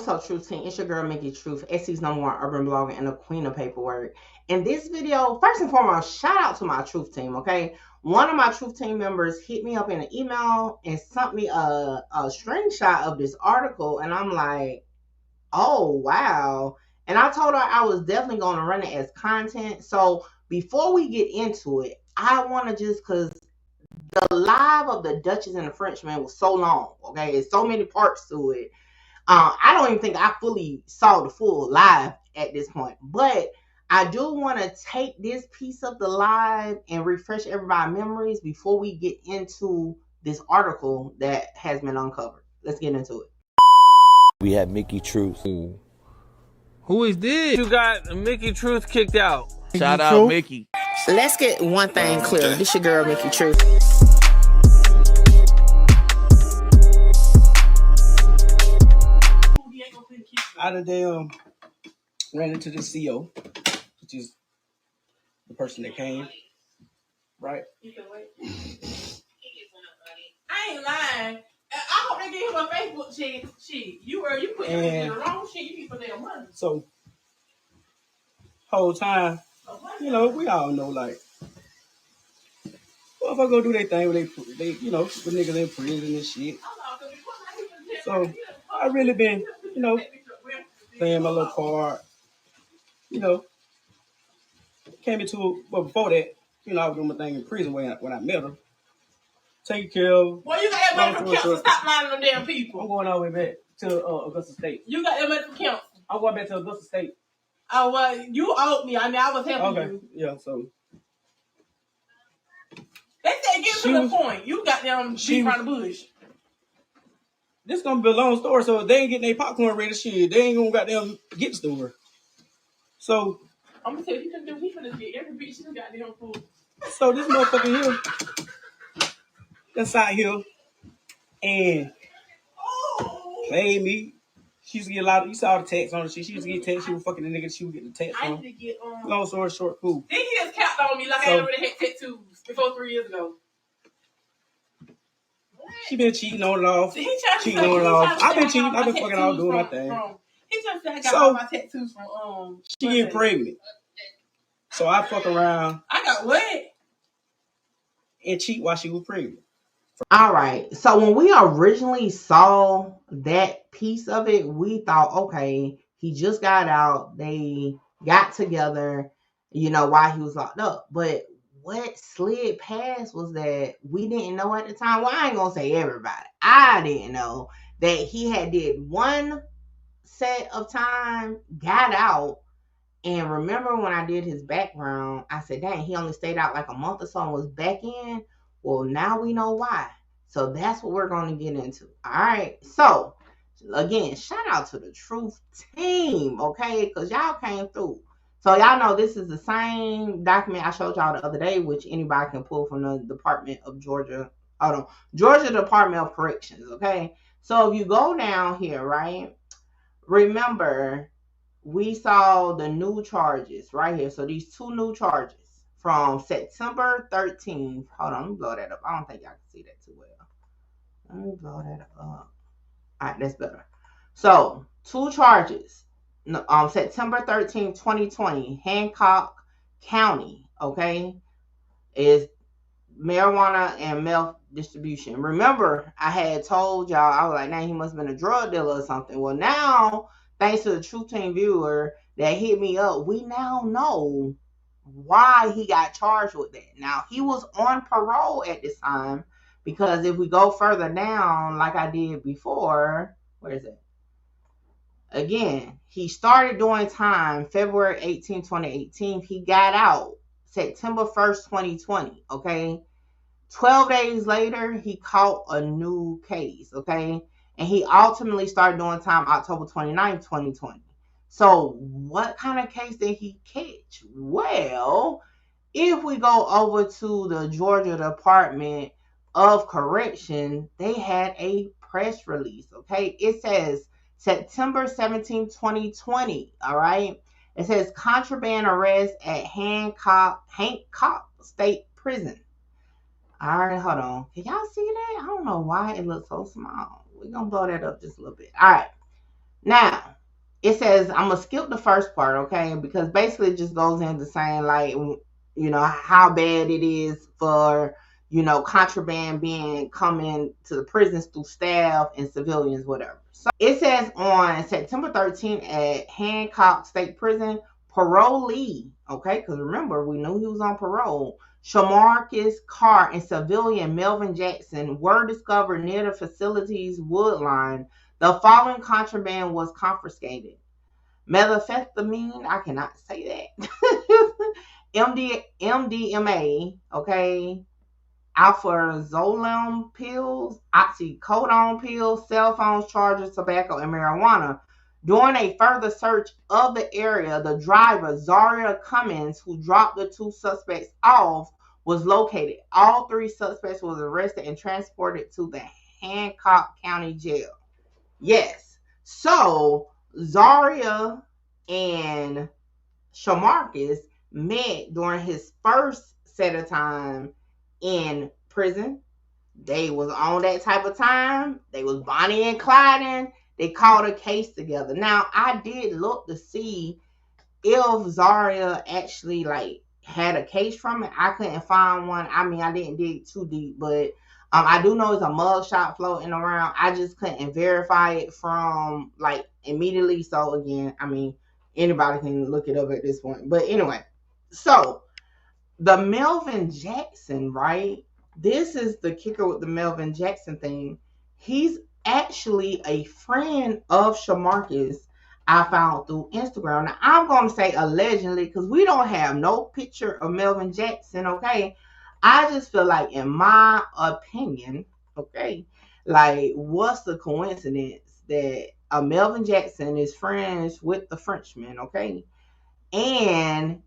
what's up, Truth Team? It's your girl, Mickey Truth, SC's #1 urban blogger and the queen of paperwork. In this video, first and foremost, shout out to my Truth Team, okay? One of my Truth Team members hit me up in an email and sent me a screenshot of this article, and I'm like, oh, wow. And I told her I was definitely going to run it as content. So before we get into it, I want to just, because the live of the Duchess and the Frenchman was so long, okay? There's so many parts to it. I don't even think I fully saw the full live at this point, but I do want to take this piece of the live and refresh everybody's memories before we get into this article that has been uncovered. Let's get into it. We have Mickey Truth. Who is this? You got Mickey Truth kicked out. Shout out Mickey. Let's get one thing clear. This your girl, Mickey Truth. I done ran into the CO, which is the person that came, right? I ain't lying. I hope they gave him a Facebook shit. You put in the wrong shit. You keep putting their money. So, whole time, we all know, like, well, if I go do their thing, with niggas in prison and shit. So, I really been, playing my little part, came into, but before that, I was doing my thing in prison when I met her. Taking care of. Well, you got that money from council. Stop lying to them damn people. I'm going all the way back to Augusta State. You got that money from council. I'm going back to Augusta State. Oh, well, you owed me. I mean, I was helping you. Yeah, so. They said get to the point. You got them beat around the bush. This gonna be a long story, so if they ain't getting their popcorn ready, shit, they ain't gonna goddamn get the store. So I'm gonna tell you, we finna get every bitch you got damn food. So this motherfucker here, that's out here, and played me. She used to get a lot of, you saw the text on her shit. She used to get text, she was fucking the nigga, she would get the text on. I need to get long story short, cool. Then he just capped on me like I already had tattoos before 3 years ago. She been cheating on it off. I've been cheating. I've been fucking all doing my thing. He just said I got all my tattoos from she get pregnant. So I fuck around. I got what? And cheat while she was pregnant. All right. So when we originally saw that piece of it, we thought, okay, he just got out. They got together, while he was locked up. But what slid past was that we didn't know at the time. Well, I ain't gonna say everybody. I didn't know that he had did one set of time, got out, and remember when I did his background, I said, dang, he only stayed out like a month or so and was back in. Well, now we know why. So that's what we're going to get into. All right. So again, shout out to the Truth Team, okay? Because y'all came through. So y'all know this is the same document I showed y'all the other day, which anybody can pull from the Department of Georgia. Georgia Department of Corrections, okay? So if you go down here, right, remember we saw the new charges right here. So these two new charges from September 13th. Hold on, let me blow that up. I don't think y'all can see that too well. Let me blow that up. All right, that's better. So two charges. September 13th, 2020, Hancock County, okay, is marijuana and meth distribution. Remember, I had told y'all, I was like, nah, he must have been a drug dealer or something. Well, now, thanks to the Truth Team viewer that hit me up, we now know why he got charged with that. Now, he was on parole at this time, because if we go further down, like I did before, where is it? Again, he started doing time February 18, 2018. He got out September 1st, 2020, okay? 12 days later, he caught a new case, okay? And he ultimately started doing time October 29th, 2020. So what kind of case did he catch? Well, if we go over to the Georgia Department of Correction, they had a press release, okay? It says September 17, 2020, all right? It says contraband arrest at Hancock State Prison. All right, hold on. Can y'all see that? I don't know why it looks so small. We're going to blow that up just a little bit. All right. Now, it says, I'm going to skip the first part, okay? Because basically it just goes into saying, like, how bad it is for, contraband being coming to the prisons through staff and civilians, whatever. So it says on September 13th at Hancock State Prison, parolee, okay? Because remember, we knew he was on parole. Shamarcus Carr and civilian Melvin Jackson were discovered near the facility's wood line. The following contraband was confiscated: methamphetamine, I cannot say that. MDMA, okay, alpha-zolum pills, oxycodone pills, cell phones, chargers, tobacco, and marijuana. During a further search of the area, the driver, Zaria Cummins, who dropped the two suspects off, was located. All three suspects were arrested and transported to the Hancock County Jail. Yes. So Zaria and Shamarcus met during his first set of time in prison. They was on that type of time. They was Bonnie and Clyde. They called a case together. Now, I did look to see if Zaria actually had a case from it. I couldn't find one. I mean, I didn't dig too deep, but I do know it's a mugshot floating around. I just couldn't verify it from immediately. So again, I mean, anybody can look it up at this point. But anyway, so the Melvin Jackson, right? This is the kicker with the Melvin Jackson thing. He's actually a friend of Shamarcus. I found through Instagram. Now, I'm going to say allegedly because we don't have no picture of Melvin Jackson, okay? I just feel like, in my opinion, okay, what's the coincidence that a Melvin Jackson is friends with the Frenchman, okay? And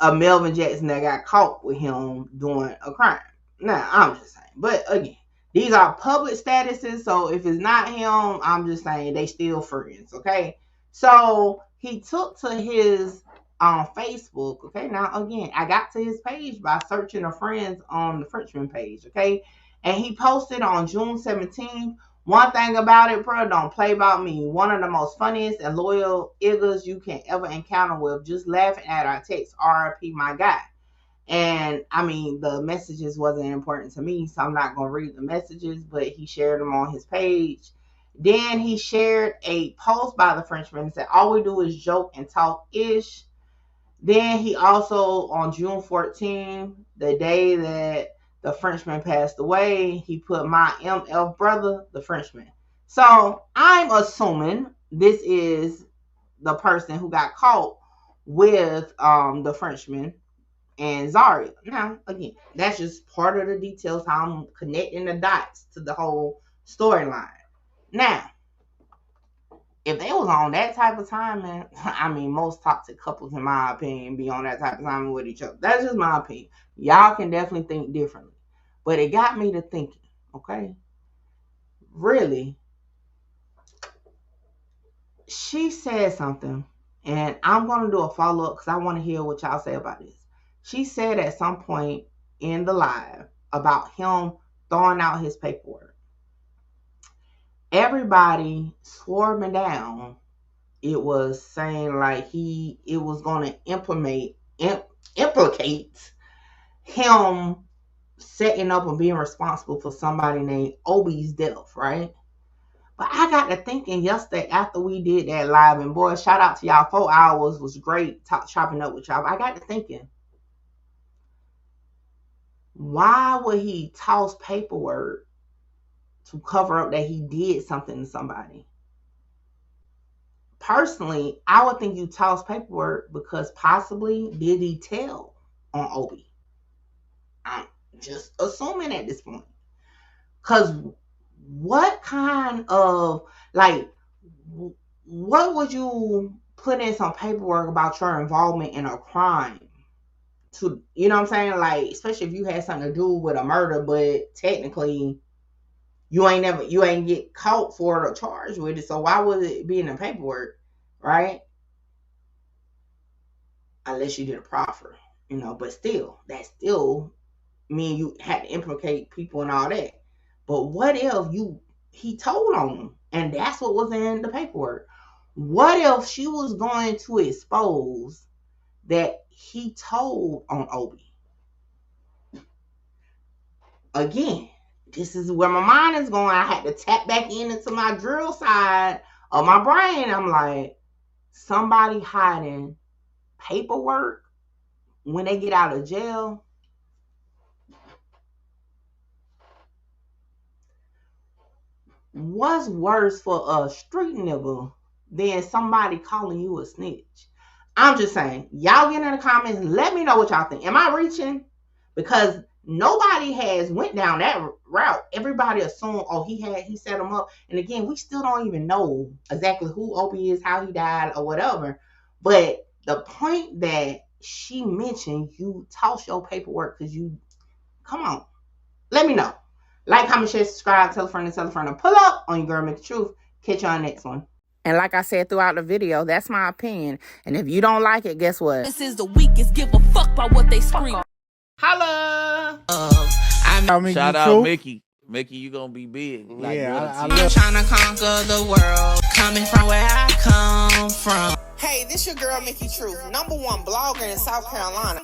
a Melvin Jackson that got caught with him doing a crime. Now, I'm just saying. But again, these are public statuses, so if it's not him, I'm just saying they still friends, okay? So he took to his Facebook, okay? Now, again, I got to his page by searching the friends on the Frenchman page, okay? And he posted on June 17th, one thing about it, bro, don't play about me. One of the most funniest and loyal niggas you can ever encounter with. Just laughing at our text, RIP, my guy. And I mean, the messages wasn't important to me, so I'm not going to read the messages, but he shared them on his page. Then he shared a post by the Frenchman and said, all we do is joke and talk ish. Then he also, on June 14th, the day that the Frenchman passed away, he put my MF brother, the Frenchman. So I'm assuming this is the person who got caught with the Frenchman and Zaria. Now, again, that's just part of the details, how I'm connecting the dots to the whole storyline. Now, if they was on that type of time, man, I mean, most toxic couples, in my opinion, be on that type of time with each other. That's just my opinion. Y'all can definitely think differently. But it got me to thinking, okay? Really, she said something, and I'm going to do a follow-up because I want to hear what y'all say about this. She said at some point in the live about him throwing out his paperwork. Everybody swore me down. It was saying it was going to implicate him setting up and being responsible for somebody named Obi's death, right? But I got to thinking yesterday after we did that live, and boy, shout out to y'all. 4 hours was great chopping up with y'all. I got to thinking, why would he toss paperwork to cover up that he did something to somebody? Personally, I would think you toss paperwork because possibly did he tell on Obi? I'm just assuming at this point. Because what kind of, what would you put in some paperwork about your involvement in a crime? To, you know what I'm saying? Especially if you had something to do with a murder, but technically you ain't get caught for it or charged with it. So why would it be in the paperwork, right? Unless you did a proffer, but still, that still mean you had to implicate people and all that. But what if he told on them? And that's what was in the paperwork. What if she was going to expose that he told on Obi? Again, this is where my mind is going. I had to tap back into my drill side of my brain. I'm like, somebody hiding paperwork when they get out of jail. What's worse for a street nigga than somebody calling you a snitch? I'm just saying, y'all get in the comments, let me know what y'all think. Am I reaching? Because nobody has went down that route. Everybody assumed, oh, he set him up. And again, we still don't even know exactly who Opie is, how he died, or whatever. But the point that she mentioned, you toss your paperwork because you, come on, let me know. Like, comment, share, subscribe, tell a friend, and pull up on your girl Make the Truth. Catch you on the next one. And like I said throughout the video, that's my opinion. And if you don't like it, guess what? This is the weakest. Give a fuck about what they scream. Holla! Shout out Mickey. Mickey, you gonna be big. Like, I'm trying to conquer the world, coming from where I come from. Hey, this your girl Mickey Truth, #1 blogger in South Carolina.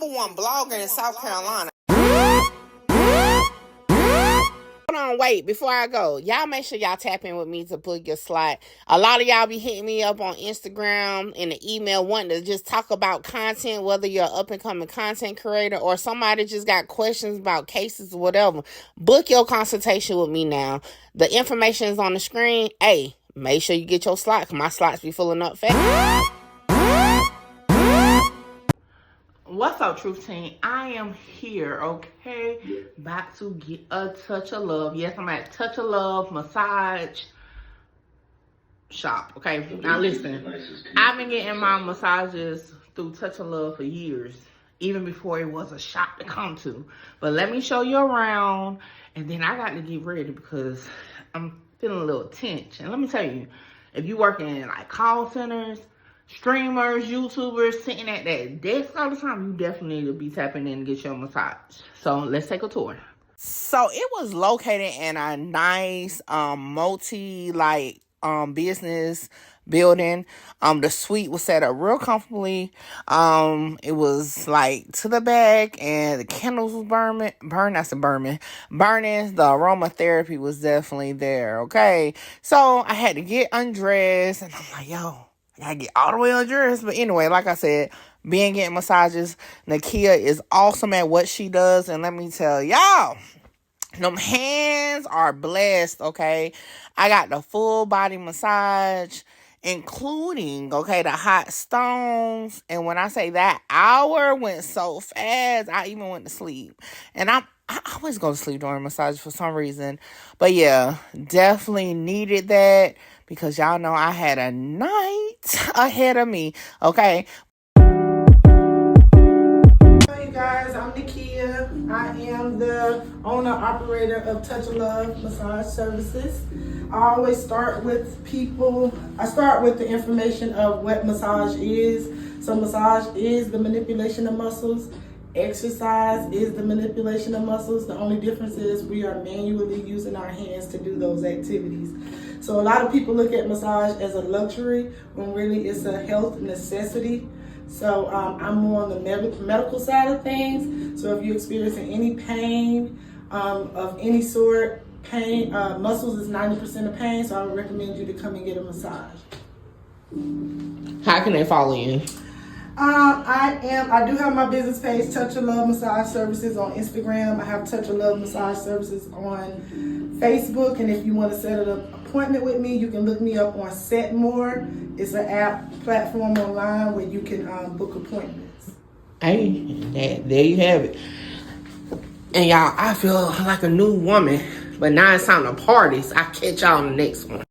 Hold on, wait, before I go, y'all make sure y'all tap in with me to book your slot. A lot of y'all be hitting me up on Instagram and the email wanting to just talk about content, whether you're an up-and-coming content creator or somebody just got questions about cases or whatever. Book your consultation with me now. The information is on the screen. Hey, make sure you get your slot, because my slots be filling up fast. What's up, Truth Team? I am here, okay? About to get a touch of love. Yes, I'm at Touch of Love Massage Shop, okay? Now listen, I've been getting my massages through Touch of Love for years, even before it was a shop to come to. But let me show you around, and then I got to get ready because I'm feeling a little tense. And let me tell you, if you work in like call centers, streamers, YouTubers, sitting at that desk all the time, you definitely need to be tapping in to get your massage. So let's take a tour. So it was located in a nice multi business building. The suite was set up real comfortably. It was like to the back, and the candles was burning. The aromatherapy was definitely there. Okay, so I had to get undressed, and I'm like, yo, I gotta get all the way undressed. But anyway, like I said, being getting massages, Nakia is awesome at what she does. And let me tell y'all, them hands are blessed, okay? I got the full body massage, including, okay, the hot stones. And when I say that hour went so fast, I even went to sleep. And I always go to sleep during massage for some reason. But yeah, definitely needed that, because y'all know I had a night ahead of me, okay? Hey guys, I'm Nakia. I am the owner-operator of Touch of Love Massage Services. I always start with the information of what massage is. So massage is the manipulation of muscles. Exercise is the manipulation of muscles. The only difference is we are manually using our hands to do those activities. So a lot of people look at massage as a luxury when really it's a health necessity. So I'm more on the medical side of things. So if you're experiencing any pain of any sort, muscles is 90% of pain. So I would recommend you to come and get a massage. How can they follow you? I do have my business page, Touch of Love Massage Services, on Instagram. I have Touch of Love Massage Services on Facebook. And if you want to set an appointment with me, you can look me up on Setmore. It's an app platform online where you can book appointments. Hey, there you have it. And y'all, I feel like a new woman, but now it's time to party. So I'll catch y'all in the next one.